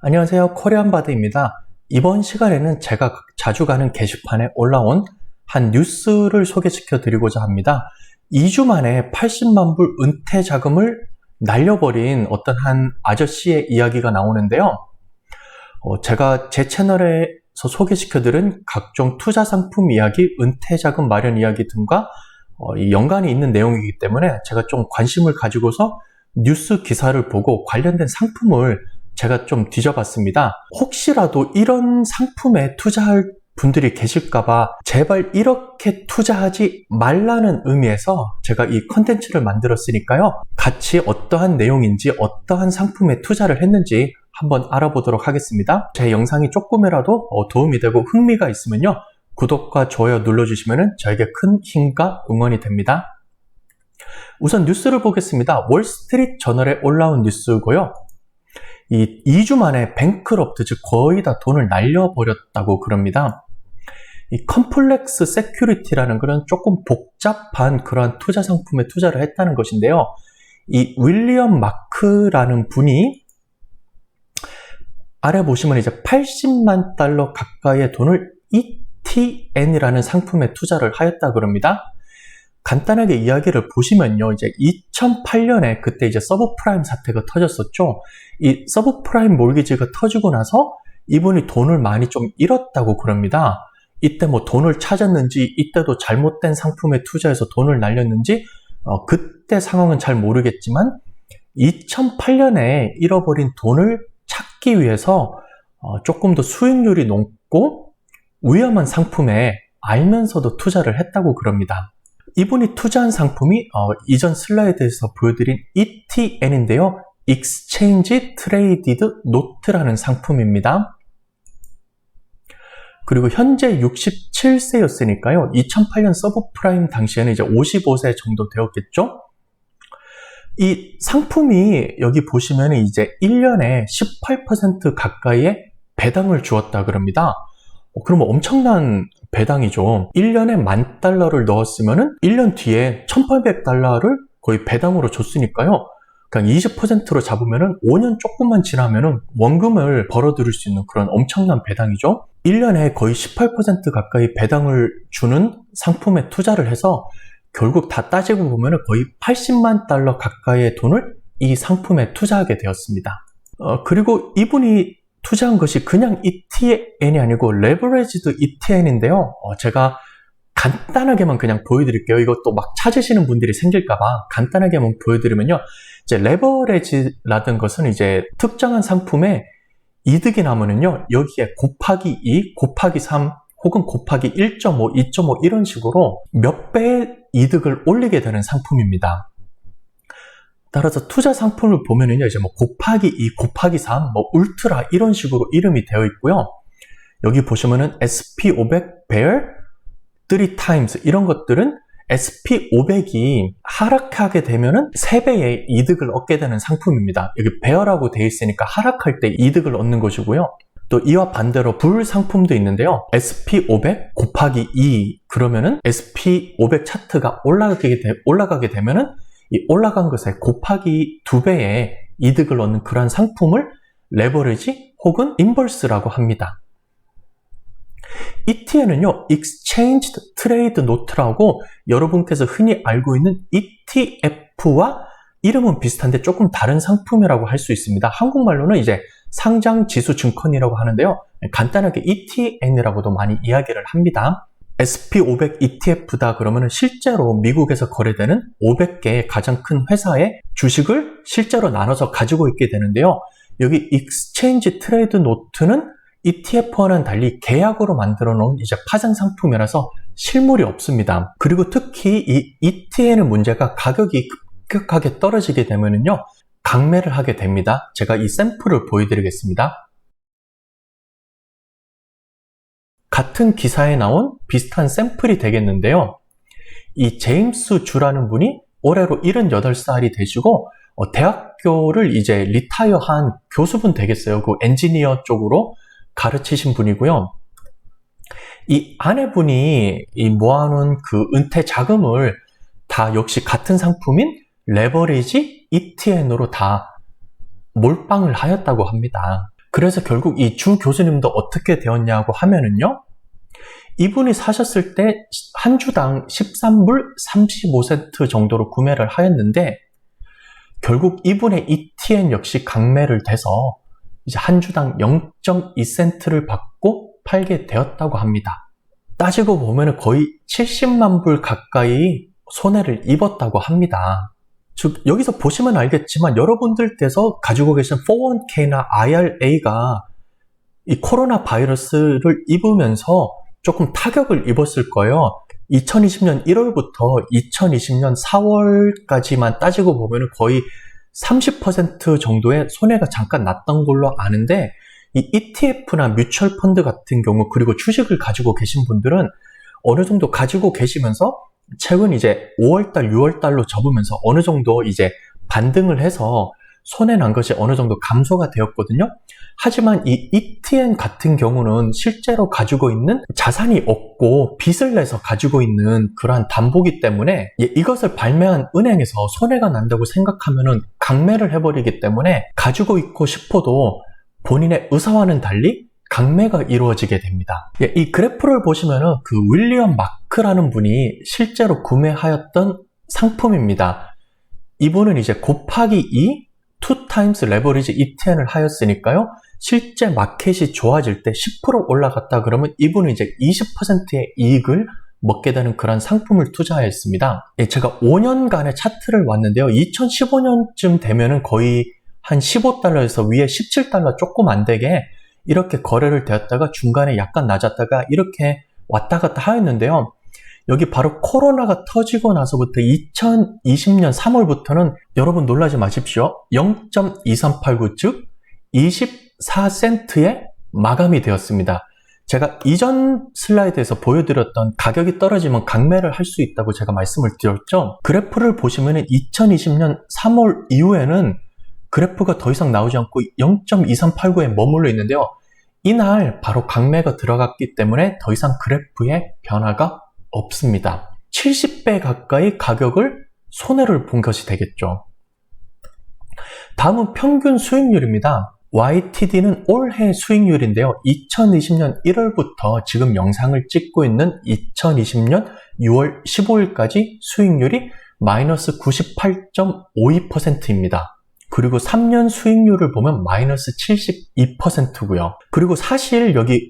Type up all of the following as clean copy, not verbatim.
안녕하세요. 코리안바드입니다. 이번 시간에는 제가 자주 가는 게시판에 올라온 한 뉴스를 소개시켜 드리고자 합니다. 2주 만에 80만 불 은퇴 자금을 날려버린 어떤 한 아저씨의 이야기가 나오는데요. 제가 제 채널에서 소개시켜 드린 각종 투자 상품 이야기, 은퇴 자금 마련 이야기 등과 연관이 있는 내용이기 때문에 제가 좀 관심을 가지고서 뉴스 기사를 보고 관련된 상품을 제가 좀 뒤져봤습니다. 혹시라도 이런 상품에 투자할 분들이 계실까봐 제발 이렇게 투자하지 말라는 의미에서 제가 이 컨텐츠를 만들었으니까요. 같이 어떠한 내용인지 어떠한 상품에 투자를 했는지 한번 알아보도록 하겠습니다. 제 영상이 조금이라도 도움이 되고 흥미가 있으면요. 구독과 좋아요 눌러주시면 저에게 큰 힘과 응원이 됩니다. 우선 뉴스를 보겠습니다. 월스트리트 저널에 올라온 뉴스고요. 이 2주 만에 뱅크럽트, 즉 거의 다 돈을 날려버렸다고 그럽니다. 이 컴플렉스 세큐리티라는 그런 조금 복잡한 그러한 투자 상품에 투자를 했다는 것인데요. 이 윌리엄 마크라는 분이 아래 보시면 이제 80만 달러 가까이의 돈을 ETN이라는 상품에 투자를 하였다 그럽니다. 간단하게 이야기를 보시면요. 이제 2008년에 그때 이제 서브프라임 사태가 터졌었죠. 이 서브프라임 몰기지가 터지고 나서 이분이 돈을 많이 좀 잃었다고 그럽니다. 이때 뭐 돈을 찾았는지, 이때도 잘못된 상품에 투자해서 돈을 날렸는지, 그때 상황은 잘 모르겠지만 2008년에 잃어버린 돈을 찾기 위해서 조금 더 수익률이 높고 위험한 상품에 알면서도 투자를 했다고 그럽니다. 이분이 투자한 상품이 이전 슬라이드에서 보여드린 ETN인데요. Exchange Traded Note라는 상품입니다. 그리고 현재 67세였으니까요. 2008년 서브프라임 당시에는 이제 55세 정도 되었겠죠? 이 상품이 여기 보시면 이제 1년에 18% 가까이의 배당을 주었다 그럽니다. 그러면 엄청난 배당이죠. 1년에 $10,000를 넣었으면은 1년 뒤에 $1,800를 거의 배당으로 줬으니까요. 그냥 20%로 잡으면은 5년 조금만 지나면은 원금을 벌어들일 수 있는 그런 엄청난 배당이죠. 1년에 거의 18% 가까이 배당을 주는 상품에 투자를 해서 결국 다 따지고 보면은 거의 $80만 가까이의 돈을 이 상품에 투자하게 되었습니다. 그리고 이분이 투자한 것이 그냥 ETN이 아니고 레버리지드 ETN인데요. 제가 간단하게만 그냥 보여드릴게요. 이것도 막 찾으시는 분들이 생길까봐 간단하게만 보여드리면요. 이제 레버리지라는 것은 이제 특정한 상품에 이득이 나면은요. 여기에 곱하기 2, 곱하기 3 혹은 곱하기 1.5, 2.5 이런 식으로 몇 배의 이득을 올리게 되는 상품입니다. 따라서 투자 상품을 보면은요, 이제 뭐 곱하기 2, 곱하기 3, 뭐 울트라 이런 식으로 이름이 되어 있고요. 여기 보시면은 SP500 bear 3x 이런 것들은 SP500이 하락하게 되면은 3배의 이득을 얻게 되는 상품입니다. 여기 bear라고 되어 있으니까 하락할 때 이득을 얻는 것이고요. 또 이와 반대로 불 상품도 있는데요. SP500 곱하기 2 그러면은 SP500 차트가 올라가게 되면은 이 올라간 것에 곱하기 2배의 이득을 얻는 그러한 상품을 레버리지 혹은 인버스라고 합니다. ETN은요, Exchange Trade Note라고 여러분께서 흔히 알고 있는 ETF와 이름은 비슷한데 조금 다른 상품이라고 할 수 있습니다. 한국말로는 이제 상장지수증권이라고 하는데요. 간단하게 ETN이라고도 많이 이야기를 합니다. SP500 ETF다 그러면 실제로 미국에서 거래되는 500개의 가장 큰 회사의 주식을 실제로 나눠서 가지고 있게 되는데요. 여기 Exchange Trade Note는 ETF와는 달리 계약으로 만들어 놓은 이제 파생 상품이라서 실물이 없습니다. 그리고 특히 이 ETN의 문제가 가격이 급격하게 떨어지게 되면은요, 강매를 하게 됩니다. 제가 이 샘플을 보여드리겠습니다. 같은 기사에 나온 비슷한 샘플이 되겠는데요. 이 제임스 주라는 분이 올해로 78살이 되시고 대학교를 이제 리타이어한 교수분 되겠어요. 그 엔지니어 쪽으로 가르치신 분이고요. 이 아내분이 이 모아놓은 그 은퇴 자금을 다 역시 같은 상품인 레버리지 ETN으로 다 몰빵을 하였다고 합니다. 그래서 결국 이 주 교수님도 어떻게 되었냐고 하면은요, 이분이 사셨을 때 한 주당 13불 35센트 정도로 구매를 하였는데, 결국 이분의 ETN 역시 강매를 돼서 이제 한 주당 0.2센트를 받고 팔게 되었다고 합니다. 따지고 보면 거의 70만 불 가까이 손해를 입었다고 합니다. 즉 여기서 보시면 알겠지만 여러분들께서 가지고 계신 401k나 IRA가 이 코로나 바이러스를 입으면서 조금 타격을 입었을 거예요. 2020년 1월부터 2020년 4월까지만 따지고 보면 거의 30% 정도의 손해가 잠깐 났던 걸로 아는데, 이 ETF나 뮤추얼 펀드 같은 경우, 그리고 주식을 가지고 계신 분들은 어느 정도 가지고 계시면서 최근 이제 5월달, 6월달로 접으면서 어느 정도 이제 반등을 해서 손해 난 것이 어느 정도 감소가 되었거든요. 하지만 이 ETN 같은 경우는 실제로 가지고 있는 자산이 없고 빚을 내서 가지고 있는 그러한 담보기 때문에 이것을 발매한 은행에서 손해가 난다고 생각하면은 강매를 해버리기 때문에 가지고 있고 싶어도 본인의 의사와는 달리 강매가 이루어지게 됩니다. 이 그래프를 보시면은 그 윌리엄 마크라는 분이 실제로 구매하였던 상품입니다. 이분은 이제 곱하기 2 2x 레버리지 ETN을 하였으니까요. 실제 마켓이 좋아질 때 10% 올라갔다 그러면 이분은 이제 20%의 이익을 먹게 되는 그런 상품을 투자하였습니다. 제가 5년간의 차트를 왔는데요. 2015년쯤 되면은 거의 한 15달러에서 위에 17달러 조금 안 되게 이렇게 거래를 되었다가 중간에 약간 낮았다가 이렇게 왔다 갔다 하였는데요. 여기 바로 코로나가 터지고 나서부터 2020년 3월부터는 여러분 놀라지 마십시오. 0.2389 즉 24센트에 마감이 되었습니다. 제가 이전 슬라이드에서 보여드렸던 가격이 떨어지면 강매를 할 수 있다고 제가 말씀을 드렸죠. 그래프를 보시면 2020년 3월 이후에는 그래프가 더 이상 나오지 않고 0.2389에 머물러 있는데요. 이날 바로 강매가 들어갔기 때문에 더 이상 그래프에 변화가 없습니다. 70배 가까이 가격을 손해를 본 것이 되겠죠. 다음은 평균 수익률입니다. YTD는 올해 수익률인데요. 2020년 1월부터 지금 영상을 찍고 있는 2020년 6월 15일까지 수익률이 마이너스 98.52%입니다. 그리고 3년 수익률을 보면 마이너스 72%고요. 그리고 사실 여기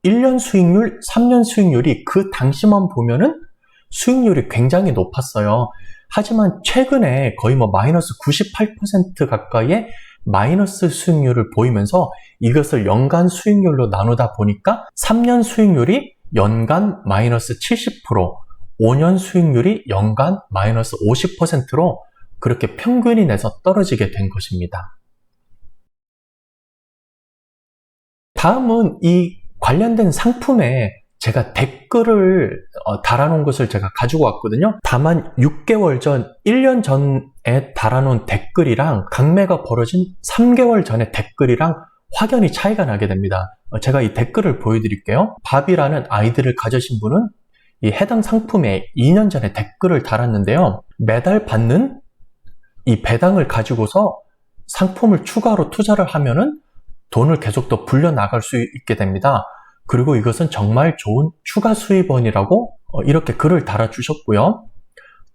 1년 수익률, 3년 수익률이 그 당시만 보면은 수익률이 굉장히 높았어요. 하지만 최근에 거의 마이너스 98% 가까이의 마이너스 수익률을 보이면서 이것을 연간 수익률로 나누다 보니까 3년 수익률이 연간 마이너스 70%, 5년 수익률이 연간 마이너스 50%로 그렇게 평균이 내서 떨어지게 된 것입니다. 다음은 이 관련된 상품에 제가 댓글을 달아놓은 것을 제가 가지고 왔거든요. 다만 6개월 전, 1년 전에 달아놓은 댓글이랑 강매가 벌어진 3개월 전의 댓글이랑 확연히 차이가 나게 됩니다. 제가 이 댓글을 보여드릴게요. 밥이라는 아이들을 가지신 분은 이 해당 상품에 2년 전에 댓글을 달았는데요. 매달 받는 이 배당을 가지고서 상품을 추가로 투자를 하면은 돈을 계속 더 불려나갈 수 있게 됩니다. 그리고 이것은 정말 좋은 추가 수입원이라고 이렇게 글을 달아주셨고요.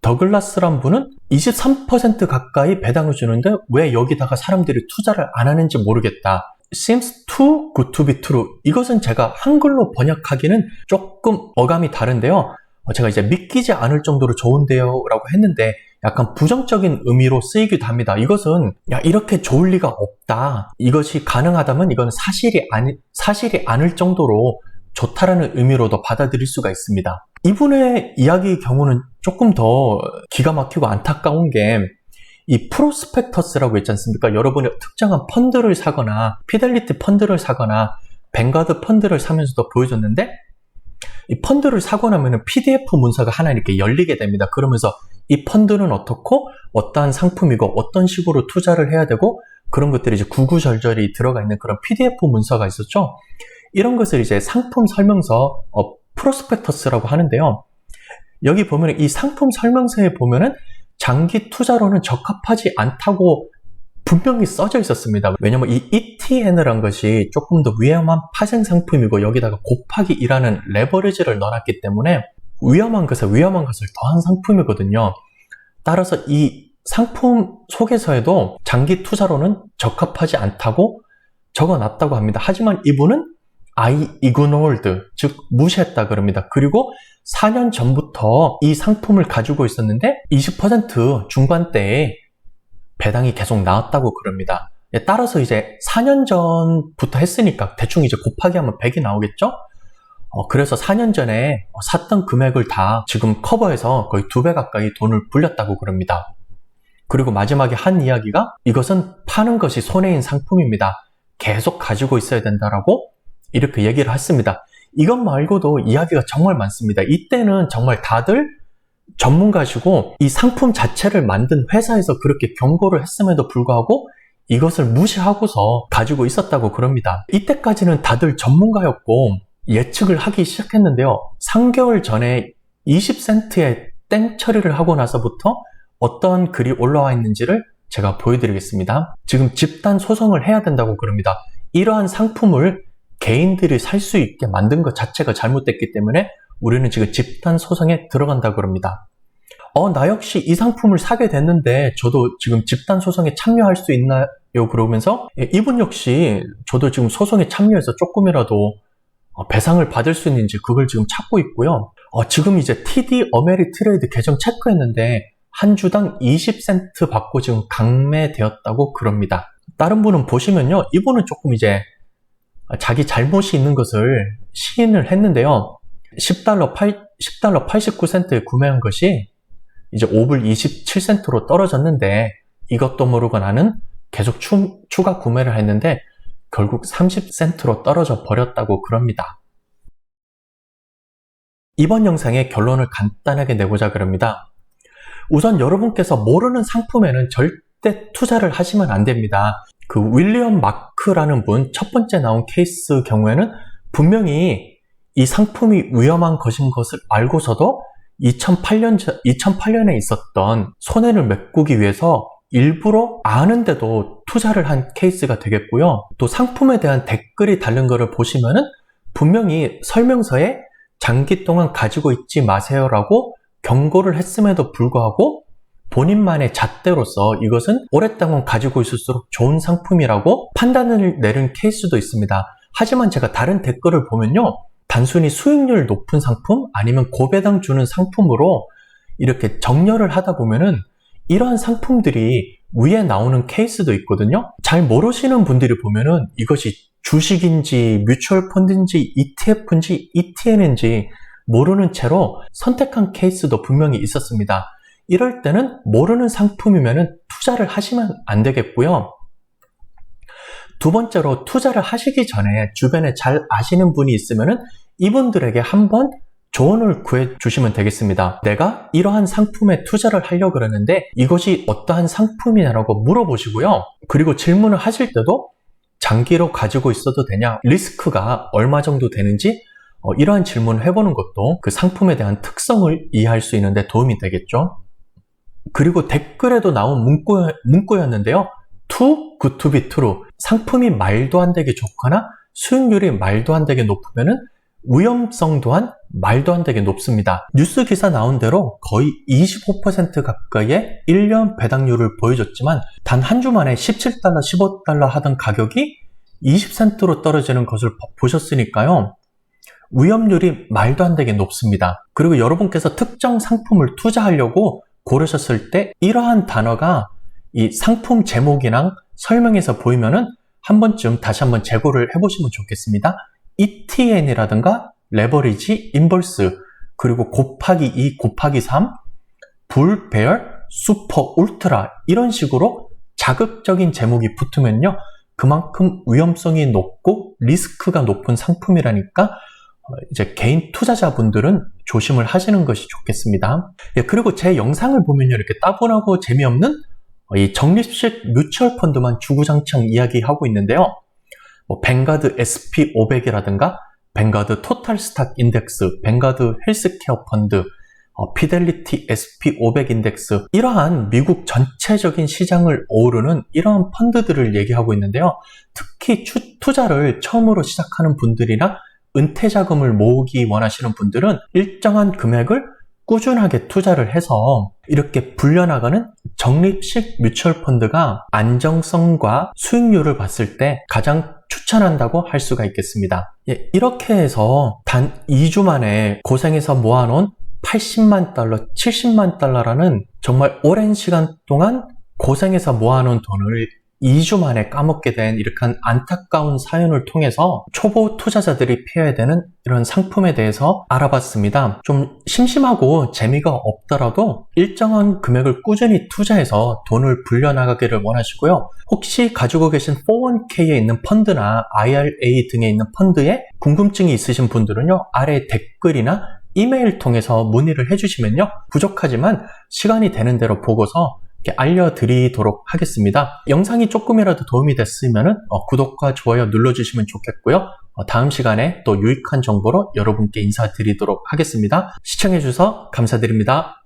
더글라스란 분은 23% 가까이 배당을 주는데 왜 여기다가 사람들이 투자를 안 하는지 모르겠다. Seems too good to be true. 이것은 제가 한글로 번역하기는 조금 어감이 다른데요. 제가 이제 믿기지 않을 정도로 좋은데요 라고 했는데 약간 부정적인 의미로 쓰이기도 합니다. 이것은 이렇게 좋을 리가 없다. 이것이 가능하다면 이건 사실이 아닐 정도로 좋다라는 의미로도 받아들일 수가 있습니다. 이분의 이야기의 경우는 조금 더 기가 막히고 안타까운 게 이 프로스펙터스라고 있지 않습니까? 여러분이 특정한 펀드를 사거나 피델리티 펀드를 사거나 뱅가드 펀드를 사면서도 보여줬는데 이 펀드를 사고 나면 PDF 문서가 하나 이렇게 열리게 됩니다. 그러면서 이 펀드는 어떻고 어떠한 상품이고 어떤 식으로 투자를 해야 되고 그런 것들이 이제 구구절절히 들어가 있는 그런 PDF 문서가 있었죠. 이런 것을 이제 상품 설명서 프로스펙터스라고 하는데요. 여기 보면 이 상품 설명서에 보면은 장기 투자로는 적합하지 않다고 분명히 써져 있었습니다. 왜냐면 이 ETN이라는 것이 조금 더 위험한 파생 상품이고 여기다가 곱하기 2라는 레버리지를 넣어놨기 때문에 위험한 것에 위험한 것을 더한 상품이거든요. 따라서 이 상품 속에서에도 장기 투자로는 적합하지 않다고 적어놨다고 합니다. 하지만 이분은 I ignored, 즉 무시했다 그럽니다. 그리고 4년 전부터 이 상품을 가지고 있었는데 20% 중반대에 배당이 계속 나왔다고 그럽니다. 따라서 이제 4년 전부터 했으니까 대충 이제 곱하기 하면 100이 나오겠죠? 그래서 4년 전에 샀던 금액을 다 지금 커버해서 거의 2배 가까이 돈을 불렸다고 그럽니다. 그리고 마지막에 한 이야기가 이것은 파는 것이 손해인 상품입니다. 계속 가지고 있어야 된다라고 이렇게 얘기를 했습니다. 이것 말고도 이야기가 정말 많습니다. 이때는 정말 다들 전문가시고 이 상품 자체를 만든 회사에서 그렇게 경고를 했음에도 불구하고 이것을 무시하고서 가지고 있었다고 그럽니다. 이때까지는 다들 전문가였고 예측을 하기 시작했는데요. 3개월 전에 20센트에 땡 처리를 하고 나서부터 어떤 글이 올라와 있는지를 제가 보여드리겠습니다. 지금 집단 소송을 해야 된다고 그럽니다. 이러한 상품을 개인들이 살 수 있게 만든 것 자체가 잘못됐기 때문에 우리는 지금 집단 소송에 들어간다고 그럽니다. 나 역시 이 상품을 사게 됐는데 저도 지금 집단 소송에 참여할 수 있나요? 그러면서 이분 역시 저도 지금 소송에 참여해서 조금이라도 배상을 받을 수 있는지 그걸 지금 찾고 있고요. 지금 이제 TD 어메리트레이드 계정 체크했는데 한 주당 20센트 받고 지금 강매되었다고 그럽니다. 다른 분은 보시면요. 이분은 조금 이제 자기 잘못이 있는 것을 시인을 했는데요. 10달러 89센트에 구매한 것이 이제 5불 27센트로 떨어졌는데 이것도 모르고 나는 계속 추가 구매를 했는데 결국 30센트로 떨어져 버렸다고 그럽니다. 이번 영상의 결론을 간단하게 내고자 그럽니다. 우선 여러분께서 모르는 상품에는 절대 투자를 하시면 안 됩니다. 그 윌리엄 마크라는 분 첫 번째 나온 케이스 경우에는 분명히 이 상품이 위험한 것인 것을 알고서도 2008년에 있었던 손해를 메꾸기 위해서 일부러 아는데도 투자를 한 케이스가 되겠고요. 또 상품에 대한 댓글이 다른 거를 보시면은 분명히 설명서에 장기 동안 가지고 있지 마세요라고 경고를 했음에도 불구하고 본인만의 잣대로서 이것은 오랫동안 가지고 있을수록 좋은 상품이라고 판단을 내린 케이스도 있습니다. 하지만 제가 다른 댓글을 보면요. 단순히 수익률 높은 상품 아니면 고배당 주는 상품으로 이렇게 정렬을 하다 보면은 이러한 상품들이 위에 나오는 케이스도 있거든요. 잘 모르시는 분들이 보면은 이것이 주식인지 뮤추얼 펀드인지 ETF인지 ETN인지 모르는 채로 선택한 케이스도 분명히 있었습니다. 이럴 때는 모르는 상품이면은 투자를 하시면 안 되겠고요. 두 번째로 투자를 하시기 전에 주변에 잘 아시는 분이 있으면은 이분들에게 한번 조언을 구해 주시면 되겠습니다. 내가 이러한 상품에 투자를 하려고 그러는데 이것이 어떠한 상품이냐라고 물어보시고요. 그리고 질문을 하실 때도 장기로 가지고 있어도 되냐, 리스크가 얼마 정도 되는지 이러한 질문을 해보는 것도 그 상품에 대한 특성을 이해할 수 있는데 도움이 되겠죠. 그리고 댓글에도 나온 문구였는데요. Too good to be true. 상품이 말도 안 되게 좋거나 수익률이 말도 안 되게 높으면은 위험성 또한 말도 안 되게 높습니다. 뉴스 기사 나온 대로 거의 25% 가까이의 1년 배당률을 보여줬지만 단 한 주 만에 17달러, 15달러 하던 가격이 20센트로 떨어지는 것을 보셨으니까요. 위험률이 말도 안 되게 높습니다. 그리고 여러분께서 특정 상품을 투자하려고 고르셨을 때 이러한 단어가 이 상품 제목이랑 설명에서 보이면은 한 번쯤 다시 한번 재고를 해보시면 좋겠습니다. ETN이라든가 레버리지, 인버스, 그리고 곱하기 2, 곱하기 3, 불, 배열, 슈퍼, 울트라 이런 식으로 자극적인 제목이 붙으면요. 그만큼 위험성이 높고 리스크가 높은 상품이라니까 이제 개인 투자자분들은 조심을 하시는 것이 좋겠습니다. 그리고 제 영상을 보면요. 이렇게 따분하고 재미없는 이 적립식 뮤추얼 펀드만 주구장창 이야기하고 있는데요. 뱅가드 SP500이라든가 뱅가드 토탈 스탁 인덱스, 뱅가드 헬스케어 펀드 피델리티 SP500 인덱스, 이러한 미국 전체적인 시장을 오르는 이러한 펀드들을 얘기하고 있는데요. 특히 투자를 처음으로 시작하는 분들이나 은퇴 자금을 모으기 원하시는 분들은 일정한 금액을 꾸준하게 투자를 해서 이렇게 불려나가는 적립식 뮤추얼 펀드가 안정성과 수익률을 봤을 때 가장 추천한다고 할 수가 있겠습니다. 이렇게 해서 단 2주 만에 고생해서 모아놓은 80만 달러, 70만 달러라는 정말 오랜 시간 동안 고생해서 모아놓은 돈을 2주 만에 까먹게 된 이렇게 안타까운 사연을 통해서 초보 투자자들이 피해야 되는 이런 상품에 대해서 알아봤습니다. 좀 심심하고 재미가 없더라도 일정한 금액을 꾸준히 투자해서 돈을 불려나가기를 원하시고요. 혹시 가지고 계신 401k에 있는 펀드나 IRA 등에 있는 펀드에 궁금증이 있으신 분들은요, 아래 댓글이나 이메일 통해서 문의를 해주시면요, 부족하지만 시간이 되는 대로 보고서 알려드리도록 하겠습니다. 영상이 조금이라도 도움이 됐으면 구독과 좋아요 눌러주시면 좋겠고요. 다음 시간에 또 유익한 정보로 여러분께 인사드리도록 하겠습니다. 시청해주셔서 감사드립니다.